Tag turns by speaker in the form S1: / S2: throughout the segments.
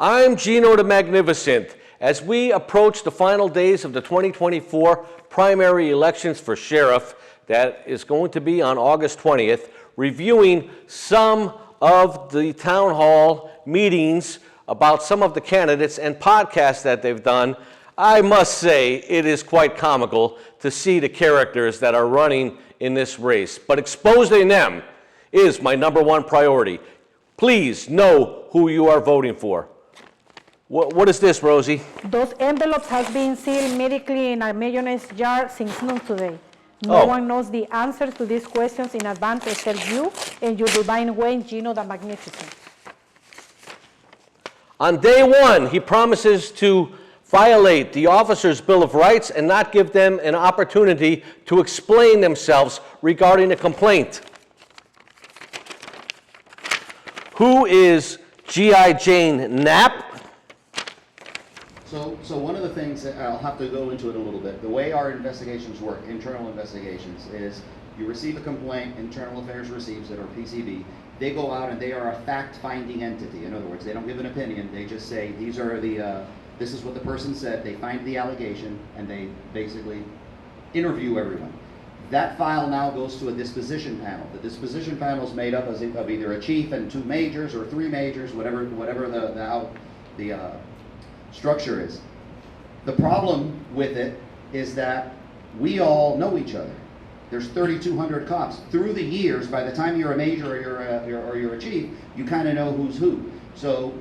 S1: I'm Gino the Magnificent. As we approach the final days of the 2024 primary elections for sheriff, that is going to be on August 20th, reviewing some of the town hall meetings about some of the candidates and podcasts that they've done, I must say it is quite comical to see the characters that are running in this race. But exposing them is my number one priority. Please know who you are voting for. What is this, Rosie?
S2: Those envelopes have been sealed medically in a mayonnaise jar since noon today. No one knows the answers to these questions in advance except you and your divine way, Gino the Magnificent.
S1: On day one, he promises to violate the officers' Bill of Rights and not give them an opportunity to explain themselves regarding a complaint. Who is G.I. Jane Knapp?
S3: So one of the things that I'll have to go into it a little bit. The way our investigations work, internal investigations, is you receive a complaint, Internal Affairs receives it, or PCB. They go out and they are a fact-finding entity. In other words, they don't give an opinion. They just say, these are the, this is what the person said. They find the allegation and they basically interview everyone. That file now goes to a disposition panel. The disposition panel is made up of either a chief and 2 majors or 3 majors, whatever the structure is. The problem with it is that we all know each other. There's 3,200 cops. Through the years, by the time you're a major or you're a chief, you kind of know who's who. So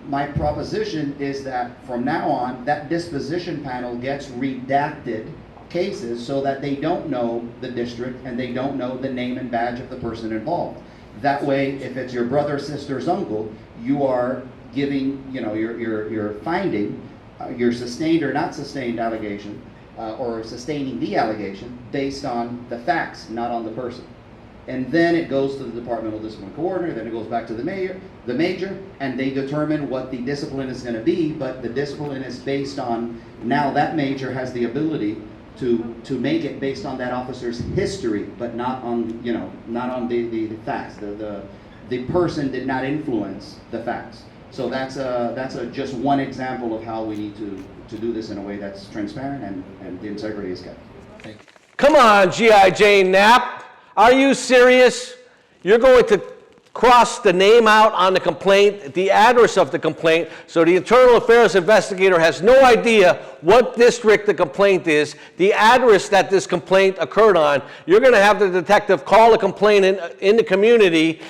S3: my proposition is that from now on, that disposition panel gets redacted cases so that they don't know the district and they don't know the name and badge of the person involved. That way, if it's your brother, sister's uncle, you are giving, you're finding your sustained or not sustained allegation, or sustaining the allegation based on the facts, not on the person. And then it goes to the departmental discipline coordinator, then it goes back to the major, and they determine what the discipline is going to be, but the discipline is based on, now that major has the ability to make it based on that officer's history, but not on, not on the facts. The person did not influence the facts. So that's just one example of how we need to do this in a way that's transparent and the integrity is kept. Thank you.
S1: Come on, G.I. Jane Knapp. Are you serious? You're going to cross the name out on the complaint, the address of the complaint, so the Internal Affairs investigator has no idea what district the complaint is, the address that this complaint occurred on. You're going to have the detective call the complainant in the community.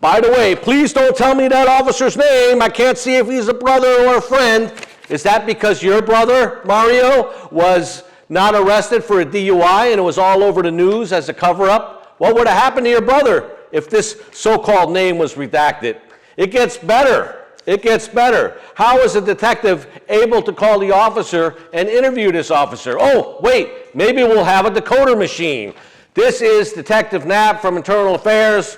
S1: By the way, please don't tell me that officer's name. I can't see if he's a brother or a friend. Is that because your brother, Mario, was not arrested for a DUI and it was all over the news as a cover-up? What would have happened to your brother if this so-called name was redacted? It gets better. It gets better. How is a detective able to call the officer and interview this officer? Oh, wait, maybe we'll have a decoder machine. This is Detective Knapp from Internal Affairs.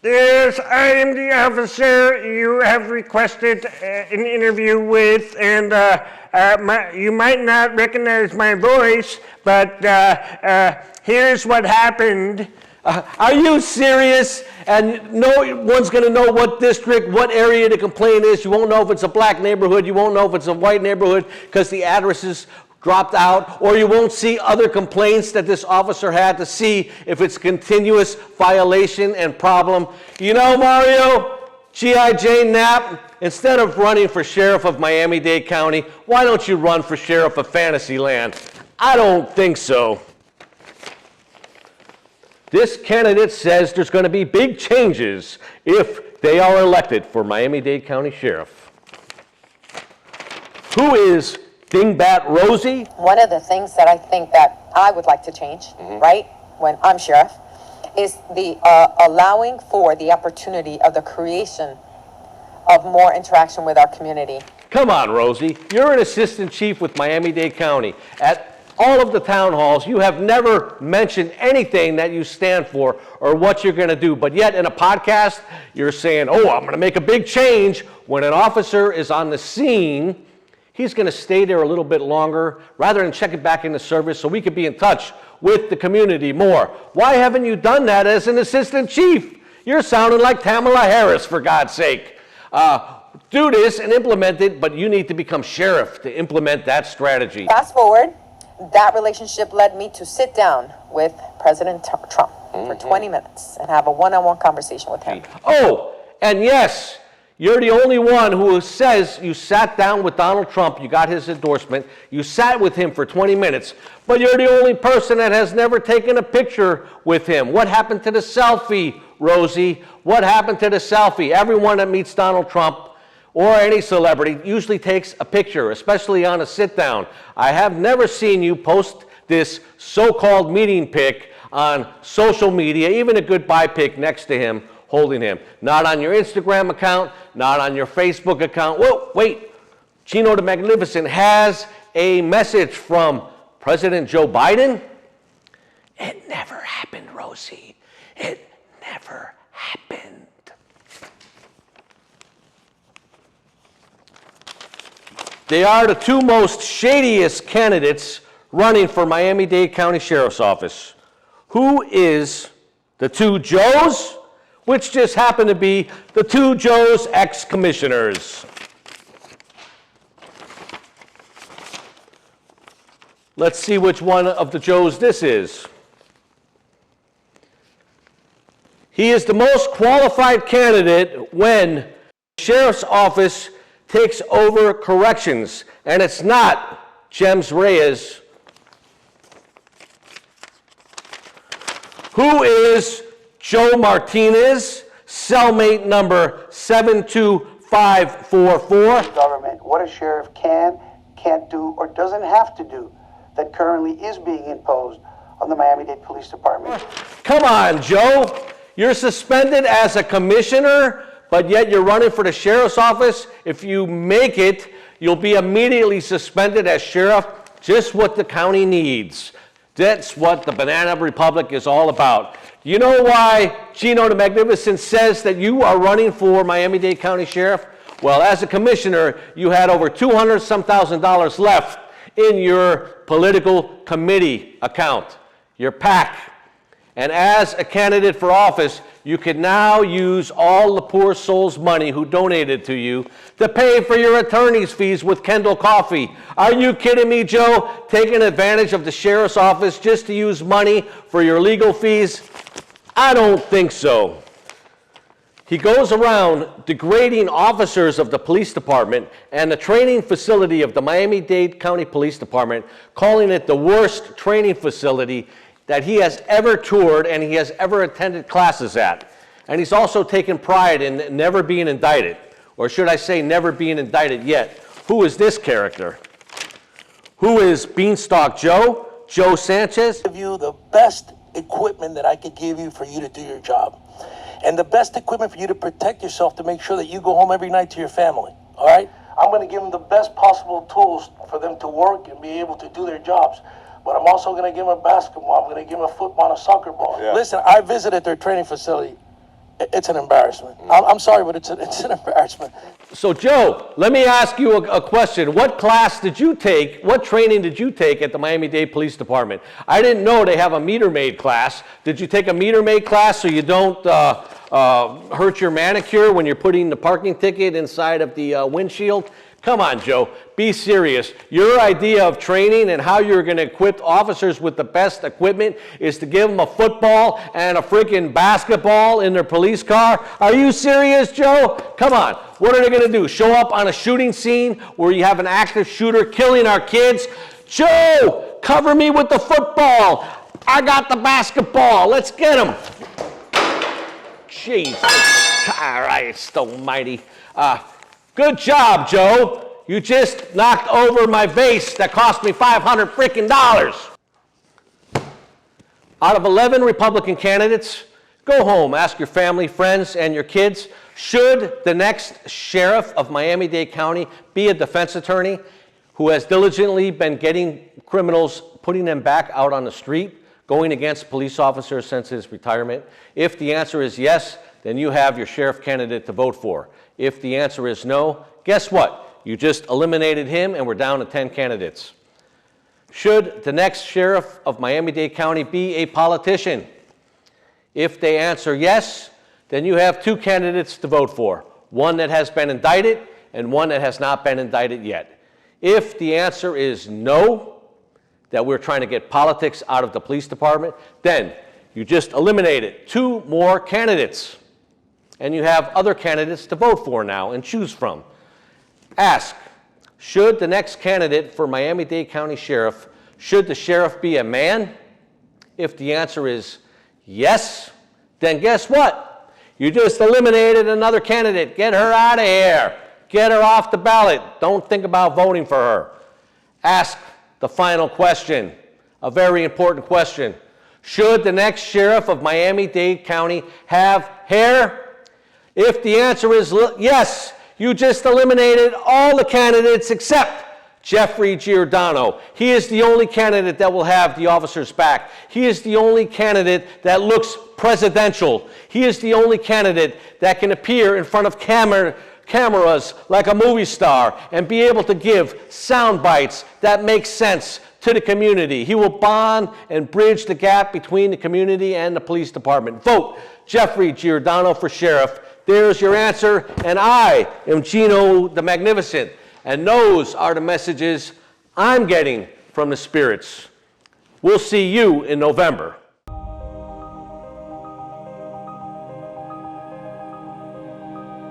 S4: Yes, I am the officer you have requested an interview with, and you might not recognize my voice, but here's what happened.
S1: Are you serious? And no one's going to know what district, what area the complaint is. You won't know if it's a black neighborhood. You won't know if it's a white neighborhood because the address is dropped out, or you won't see other complaints that this officer had to see if it's continuous violation and problem. You know, Mario, G.I. Jane Knapp, instead of running for sheriff of Miami-Dade County, why don't you run for sheriff of Fantasyland? I don't think so. This candidate says there's going to be big changes if they are elected for Miami-Dade County Sheriff. Who is Dingbat Rosie?
S5: One of the things that I think that I would like to change, right, when I'm sheriff, is the allowing for the opportunity of the creation of more interaction with our community.
S1: Come on, Rosie. You're an assistant chief with Miami-Dade County. At all of the town halls, you have never mentioned anything that you stand for or what you're going to do. But yet in a podcast, you're saying, oh, I'm going to make a big change. When an officer is on the scene, he's going to stay there a little bit longer rather than check it back into service so we could be in touch with the community more. Why haven't you done that as an assistant chief? You're sounding like Kamala Harris, for God's sake. do this and implement it, but you need to become sheriff to implement that strategy.
S5: Fast forward, that relationship led me to sit down with President Trump for 20 minutes and have a one-on-one conversation with him.
S1: Oh, and yes, you're the only one who says you sat down with Donald Trump, you got his endorsement, you sat with him for 20 minutes, but you're the only person that has never taken a picture with him. What happened to the selfie, Rosie? What happened to the selfie? Everyone that meets Donald Trump or any celebrity usually takes a picture, especially on a sit-down. I have never seen you post this so-called meeting pic on social media, even a goodbye pic next to him, holding him. Not on your Instagram account, not on your Facebook account. Whoa, wait. Gino the Magnificent has a message from President Joe Biden. It never happened, Rosie. It never happened. They are the two most shadiest candidates running for Miami-Dade County Sheriff's Office. Who is the two Joes, which just happen to be the two Joes ex-commissioners? Let's see which one of the Joes this is. He is the most qualified candidate when the Sheriff's Office takes over corrections, and it's not James Reyes. Who is Joe Martinez, cellmate number 72544?
S6: Government, what a sheriff can, can't do, or doesn't have to do that currently is being imposed on the Miami-Dade Police Department.
S1: Come on, Joe. You're suspended as a commissioner, but yet you're running for the sheriff's office. If you make it, you'll be immediately suspended as sheriff, just what the county needs. That's what the Banana Republic is all about. You know why Gino the Magnificent says that you are running for Miami-Dade County Sheriff? Well, as a commissioner, you had over $200,000 left in your political committee account, your PAC. And as a candidate for office, you can now use all the poor souls' money who donated to you to pay for your attorney's fees with Kendall Coffee. Are you kidding me, Joe? Taking advantage of the sheriff's office just to use money for your legal fees? I don't think so. He goes around degrading officers of the police department and the training facility of the Miami-Dade County Police Department, calling it the worst training facility that he has ever toured and he has ever attended classes at. And he's also taken pride in never being indicted, or should I say never being indicted yet. Who is this character? Who is Beanstalk Joe? Joe Sanchez?
S7: Give you the best equipment that I could give you for you to do your job. And the best equipment for you to protect yourself, to make sure that you go home every night to your family, all right? I'm gonna give them the best possible tools for them to work and be able to do their jobs. But I'm also going to give them a basketball. I'm going to give them a football and a soccer ball. Yeah. Listen, I visited their training facility. It's an embarrassment. I'm sorry, but it's an embarrassment.
S1: So, Joe, let me ask you a question. What class did you take, what training did you take at the Miami-Dade Police Department? I didn't know they have a meter maid class. Did you take a meter maid class so you don't hurt your manicure when you're putting the parking ticket inside of the windshield? Come on, Joe, be serious. Your idea of training and how you're going to equip officers with the best equipment is to give them a football and a freaking basketball in their police car? Are you serious, Joe? Come on, what are they going to do? Show up on a shooting scene where you have an active shooter killing our kids? Joe, cover me with the football. I got the basketball. Let's get him. Jesus Christ almighty. Good job, Joe. You just knocked over my vase that cost me $500 freaking dollars. Out of 11 Republican candidates, go home, ask your family, friends, and your kids, should the next sheriff of Miami-Dade County be a defense attorney who has diligently been getting criminals, putting them back out on the street, going against police officers since his retirement? If the answer is yes, then you have your sheriff candidate to vote for. If the answer is no, guess what? You just eliminated him and we're down to 10 candidates. Should the next sheriff of Miami-Dade County be a politician? If they answer yes, then you have 2 candidates to vote for. one that has been indicted and one that has not been indicted yet. If the answer is no, that we're trying to get politics out of the police department, then you just eliminated 2 more candidates. And you have other candidates to vote for now and choose from. Ask, should the next candidate for Miami-Dade County Sheriff, should the sheriff be a man? If the answer is yes, then guess what? You just eliminated another candidate. Get her out of here. Get her off the ballot. Don't think about voting for her. Ask the final question, a very important question. Should the next sheriff of Miami-Dade County have hair? If the answer is yes, you just eliminated all the candidates except Jeffrey Giordano. He is the only candidate that will have the officer's back. He is the only candidate that looks presidential. He is the only candidate that can appear in front of cameras like a movie star and be able to give sound bites that make sense to the community. He will bond and bridge the gap between the community and the police department. Vote Jeffrey Giordano for sheriff. There's your answer, and I am Gino the Magnificent, and those are the messages I'm getting from the spirits. We'll see you in November.